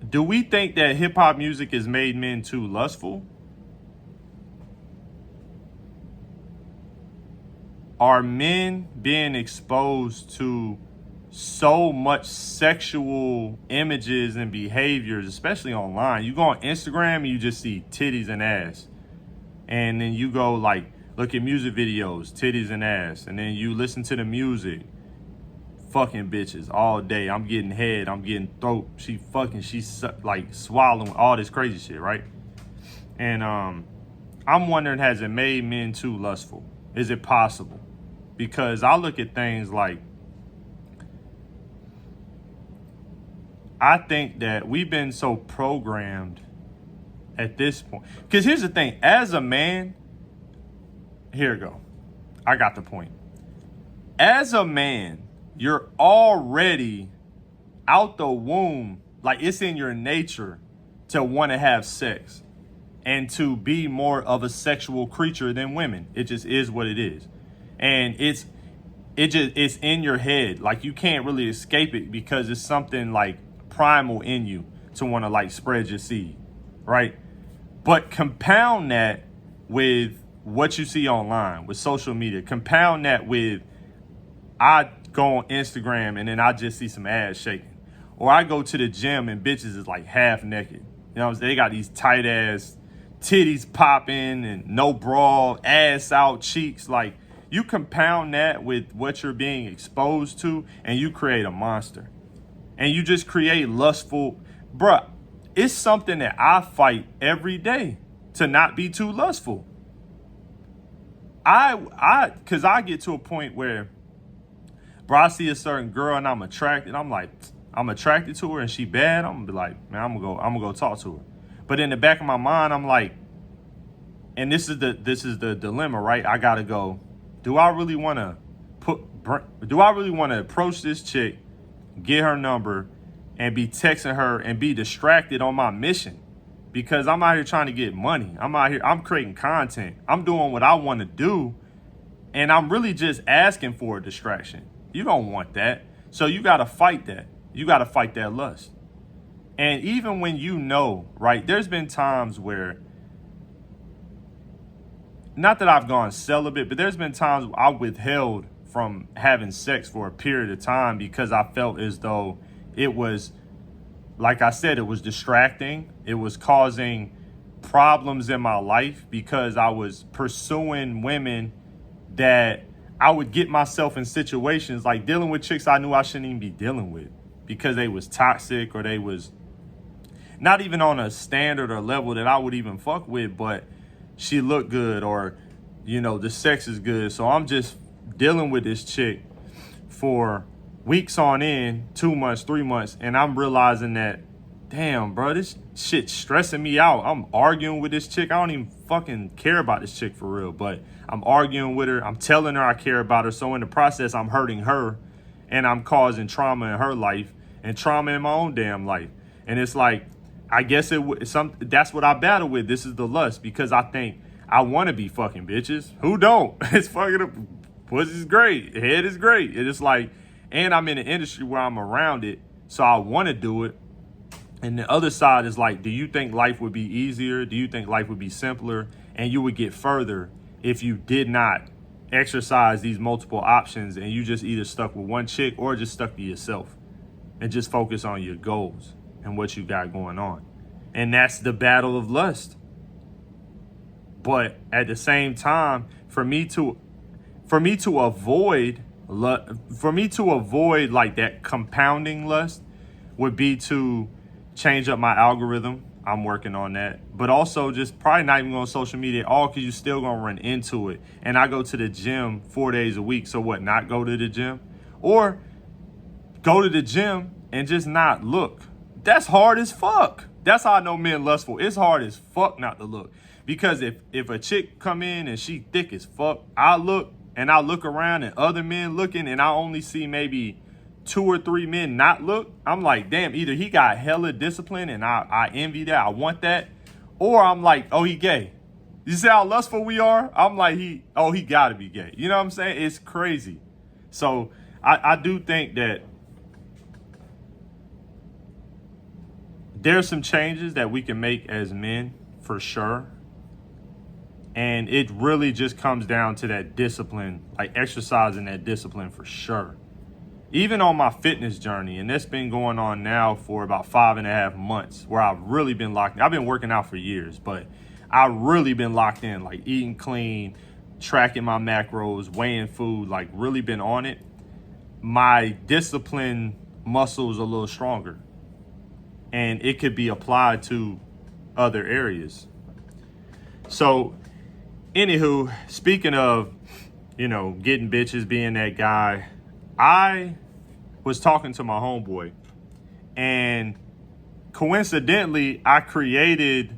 Do we think that hip hop music has made men too lustful? Are men being exposed to so much sexual images and behaviors, especially online? You go on Instagram and you just see titties and ass. And then you go like, look at music videos, titties and ass. And then you listen to the music, fucking bitches all day. I'm getting head, I'm getting throat. She's like swallowing all this crazy shit, right? And I'm wondering, has it made men too lustful? Is it possible? Because I look at things like, I think that we've been so programmed at this point. Because here's the thing, as a man, here we go. I got the point. As a man, you're already out the womb, like it's in your nature to want to have sex and to be more of a sexual creature than women. It just is what it is. And it's in your head. Like you can't really escape it because it's something like primal in you to want to like spread your seed, right? But compound that with what you see online, with social media. Compound that with, I go on Instagram and then I just see some ass shaking. Or I go to the gym and bitches is like half naked. You know what I'm saying? They got these tight ass titties popping and no bra, ass out, cheeks. Like, you compound that with what you're being exposed to and you create a monster. And you just create lustful, bruh. It's something that I fight every day to not be too lustful. Cause I get to a point where, bro, I see a certain girl and I'm attracted. I'm like, I'm attracted to her and she bad. I'm gonna be like, man, I'm gonna go talk to her. But in the back of my mind, I'm like, and this is the dilemma, right? I gotta go, do I really wanna approach this chick, get her number, and be texting her and be distracted on my mission? Because I'm out here trying to get money. I'm creating content. I'm doing what I want to do. And I'm really just asking for a distraction. You don't want that. So you got to fight that. You got to fight that lust. And even when you know, right, there's been times where, not that I've gone celibate, but there's been times I withheld from having sex for a period of time because I felt as though it was, like I said, it was distracting. It was causing problems in my life because I was pursuing women that I would get myself in situations like dealing with chicks I knew I shouldn't even be dealing with because they was toxic or they was not even on a standard or level that I would even fuck with, but she looked good or, you know, the sex is good. So I'm just dealing with this chick for weeks on end, 2 months, 3 months, and I'm realizing that, damn, bro, this shit's stressing me out. I'm arguing with this chick. I don't even fucking care about this chick for real, but I'm arguing with her. I'm telling her I care about her. So in the process, I'm hurting her and I'm causing trauma in her life and trauma in my own damn life. And it's like, I guess that's what I battle with. This is the lust because I think I want to be fucking bitches. Who don't? It's fucking, pussy's great. Head is great. It's like, and I'm in an industry where I'm around it, so I want to do it. And the other side is like, do you think life would be easier? Do you think life would be simpler? And you would get further if you did not exercise these multiple options and you just either stuck with one chick or just stuck to yourself and just focus on your goals and what you got going on. And that's the battle of lust. But at the same time, for me to avoid like that compounding lust would be to change up my algorithm. I'm working on that. But also just probably not even go on social media at all because you're still going to run into it. And I go to the gym 4 days a week. So what, not go to the gym? Or go to the gym and just not look. That's hard as fuck. That's how I know men lustful. It's hard as fuck not to look. Because if a chick come in and she thick as fuck, I look around and other men looking and I only see maybe 2 or 3 men not look, I'm like, damn, either he got hella discipline and I envy that, I want that, or I'm like, oh, he gay. You see how lustful we are? I'm like, he gotta be gay. You know what I'm saying? It's crazy. So I do think that there's some changes that we can make as men for sure. And it really just comes down to that discipline, like exercising that discipline for sure. Even on my fitness journey, and that's been going on now for about 5.5 months, where I've really been locked in. I've been working out for years, but I've really been locked in, like eating clean, tracking my macros, weighing food, like really been on it. My discipline muscle is a little stronger, and it could be applied to other areas. So, anywho, speaking of, getting bitches, being that guy, I was talking to my homeboy, and coincidentally, I created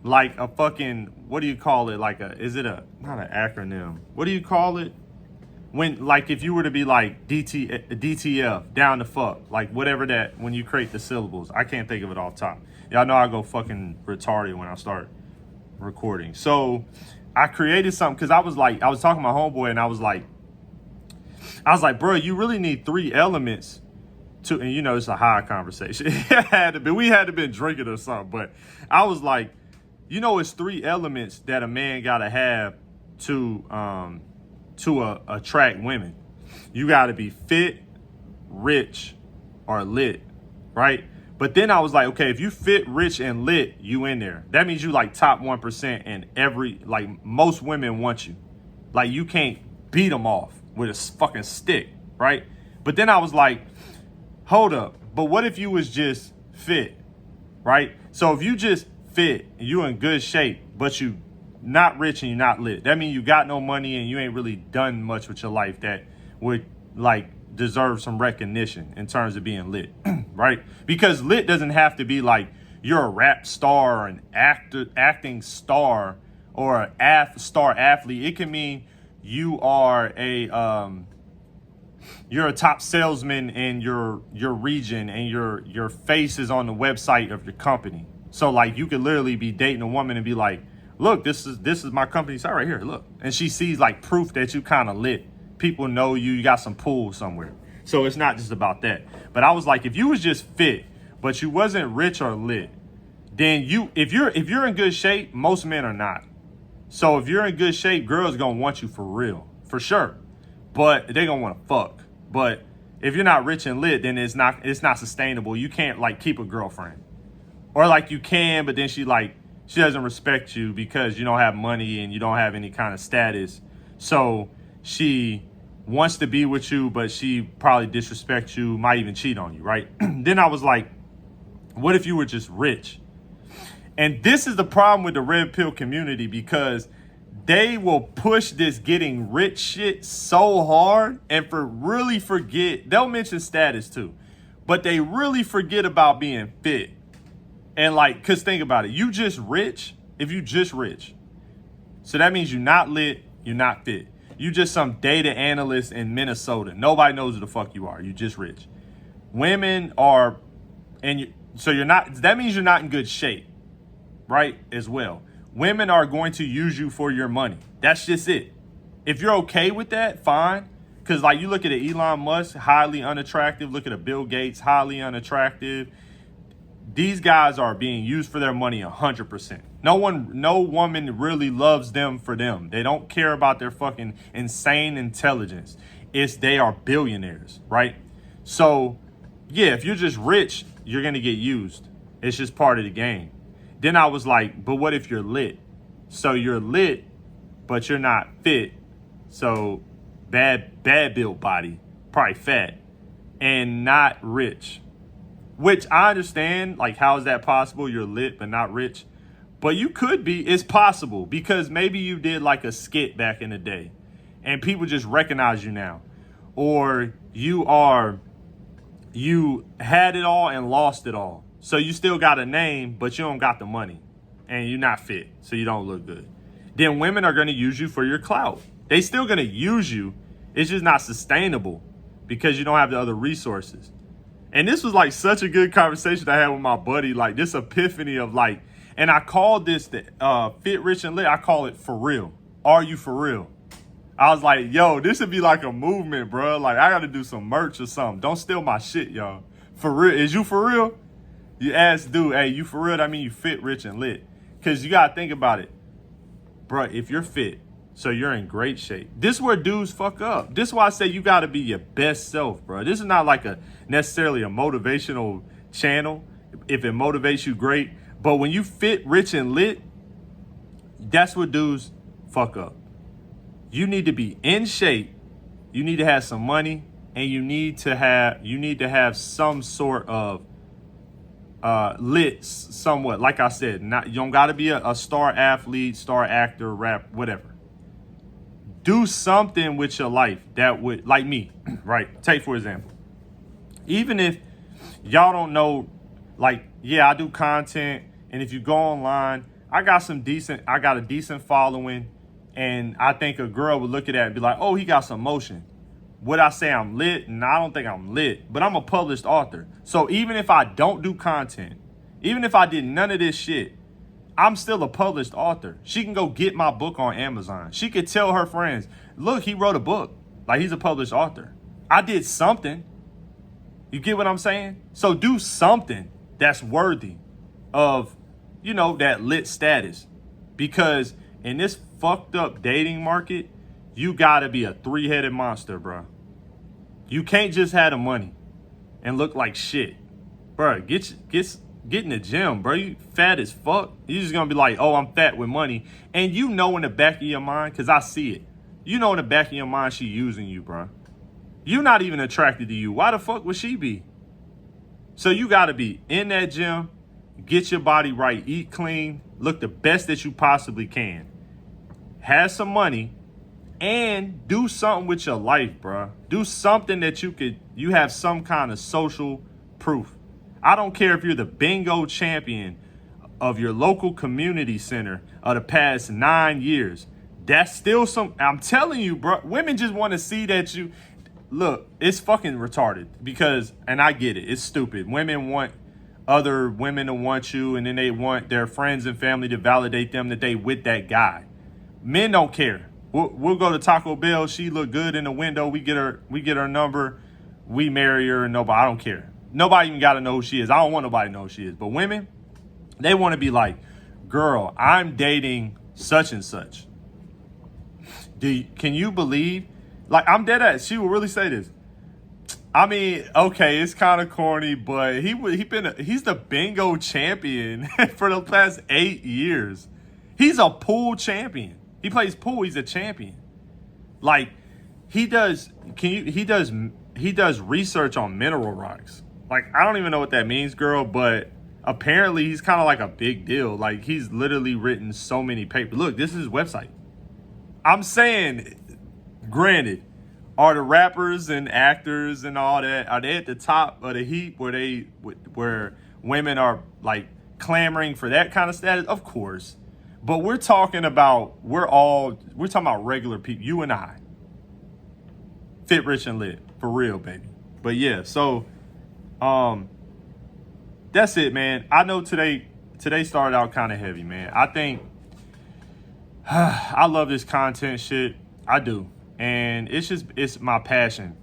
like a fucking, what do you call it? Like not an acronym. What do you call it? When, like, if you were to be like DTF, down the fuck, like whatever that, when you create the syllables, I can't think of it off top. Y'all know I go fucking retarded when I start recording. So I created something because I was talking to my homeboy, and I was like, bro, you really need 3 elements to, and it's a high conversation. We had to been drinking or something, but I was like, it's 3 elements that a man gotta have to attract women. You gotta be fit, rich, or lit, right? But then I was like, okay, if you fit, rich, and lit, you in there. That means you like top 1%, and most women want you. Like, you can't beat them off with a fucking stick, right? But then I was like, hold up, but what if you was just fit, right? So if you just fit, and you in good shape, but you not rich and you not lit, that means you got no money and you ain't really done much with your life that would like deserve some recognition in terms of being lit, right? Because lit doesn't have to be like you're a rap star or an acting star or an star athlete. It can mean you are you're a top salesman in your region, and your face is on the website of your company. So like you could literally be dating a woman and be like, look, this is my company site right here, look. And she sees like proof that you kind of lit. People know you got some pull somewhere. So it's not just about that. But I was like, if you was just fit, but you wasn't rich or lit, then if you're in good shape, most men are not. So if you're in good shape, girls gonna want you for real, for sure. But they gonna want to fuck. But if you're not rich and lit, then it's not sustainable. You can't like keep a girlfriend. Or like you can, but then she doesn't respect you because you don't have money and you don't have any kind of status. So she wants to be with you, but she probably disrespects you, might even cheat on you, right? Then I was like, what if you were just rich? And this is the problem with the red pill community, because they will push this getting rich shit so hard and they'll mention status too, but they really forget about being fit. And like, cause think about it, you just rich, if you just rich, so that means you're not lit, you're not fit. You just some data analyst in Minnesota. Nobody knows who the fuck you are. You just rich. Women are, so you're not, that means you're not in good shape, right? As well. Women are going to use you for your money. That's just it. If you're okay with that, fine. Cause like you look at Elon Musk, highly unattractive. Look at a Bill Gates, highly unattractive. These guys are being used for their money 100%. No woman really loves them for them. They don't care about their fucking insane intelligence. They are billionaires, right? So yeah, if you're just rich, you're going to get used. It's just part of the game. Then I was like, but what if you're lit? So you're lit, but you're not fit. So bad built body, probably fat, and not rich. Which I understand, like, how is that possible? You're lit, but not rich. But you could be, it's possible, because maybe you did like a skit back in the day and people just recognize you now. Or you had it all and lost it all. So you still got a name, but you don't got the money and you're not fit. So you don't look good. Then women are going to use you for your clout. They still going to use you. It's just not sustainable because you don't have the other resources. And this was like such a good conversation I had with my buddy, like this epiphany of like, and I called this the fit, rich, and lit. I call it for real. Are you for real? I was like, yo, this would be like a movement, bro. Like I got to do some merch or something. Don't steal my shit, y'all. For real. Is you for real? You ask dude, hey, you for real? I mean, you fit, rich, and lit. Because you got to think about it. Bro, if you're fit, so you're in great shape. This is where dudes fuck up. This is why I say you got to be your best self, bro. This is not like a necessarily a motivational channel. If it motivates you, great. But when you fit, rich, and lit, that's what dudes fuck up. You need to be in shape. You need to have some money, and you need to have some sort of lit somewhat. Like I said, you don't got to be a star athlete, star actor, rap, whatever. Do something with your life that would, like me, right? Take for example, even if y'all don't know, like, yeah, I do content, and if you go online, I got a decent following, and I think a girl would look at that and be like, oh, he got some motion. Would I say I'm lit? No, I don't think I'm lit, but I'm a published author. So even if I don't do content, even if I did none of this shit, I'm still a published author. She can go get my book on Amazon. She could tell her friends, look, he wrote a book. Like, he's a published author. I did something. You get what I'm saying? So do something that's worthy of, that lit status. Because in this fucked up dating market, you gotta be a three-headed monster, bro. You can't just have the money and look like shit. Bro, get in the gym, bro. You fat as fuck. You just gonna be like, oh, I'm fat with money. And in the back of your mind, because I see it. In the back of your mind, she using you, bro. You're not even attracted to you. Why the fuck would she be? So you gotta be in that gym, get your body right, eat clean, look the best that you possibly can. Have some money, and do something with your life, bro. Do something that you have some kind of social proof. I don't care if you're the bingo champion of your local community center of the past 9 years. That's still I'm telling you, bro, women just want to see that look, it's fucking retarded because, and I get it, it's stupid. Women want other women to want you, and then they want their friends and family to validate them that they with that guy. Men don't care. We'll go to Taco Bell. She look good in the window. We get her number. We marry her. And I don't care. Nobody even got to know who she is. I don't want nobody to know who she is. But women, they want to be like, girl, I'm dating such and such. Can you believe? Like, I'm dead ass. She will really say this. I mean, okay, it's kind of corny, but he's the bingo champion for the past 8 years. He's a pool champion. He plays pool. He's a champion. Like, he does research on mineral rocks. Like, I don't even know what that means, girl, but apparently he's kind of like a big deal. Like, he's literally written so many papers. Look, this is his website. I'm saying, granted, are the rappers and actors and all that, are they at the top of the heap where women are like clamoring for that kind of status? Of course. But we're talking about regular people, you and I. Fit, rich, and lit. For real, baby. But yeah, so that's it, man. I know today started out kind of heavy, man. I think I love this content shit. I do. And it's my passion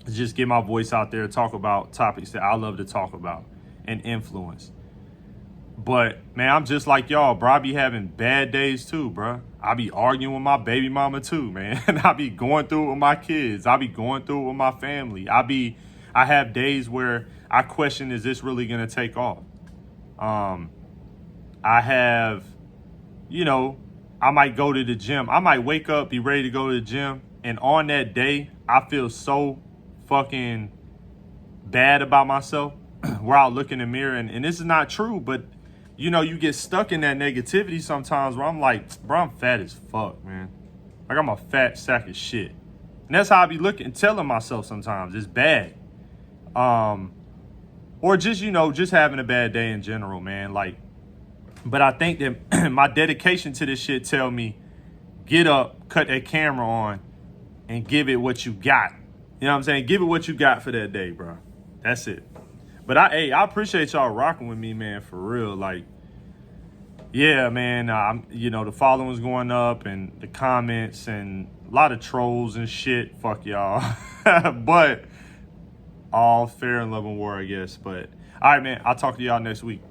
to just get my voice out there, talk about topics that I love to talk about and influence. But, man, I'm just like y'all, bro. I be having bad days too, bro. I be arguing with my baby mama too, man. I be going through it with my kids. I be going through it with my family. I have days where I question, is this really going to take off? I have, I might go to the gym. I might wake up, be ready to go to the gym. And on that day, I feel so fucking bad about myself where I'll look in the mirror. And this is not true, but you get stuck in that negativity sometimes where I'm like, bro, I'm fat as fuck, man. Like, I'm a fat sack of shit. And that's how I be telling myself sometimes. It's bad. Or just, just having a bad day in general, man. Like, but I think that my dedication to this shit tell me, get up, cut that camera on, and give it what you got. You know what I'm saying? Give it what you got for that day, bro. That's it. But I appreciate y'all rocking with me, man, for real. Like, yeah, man, the following's going up and the comments and a lot of trolls and shit. Fuck y'all. But all fair and love and war, I guess. But All right, man. I'll talk to y'all next week.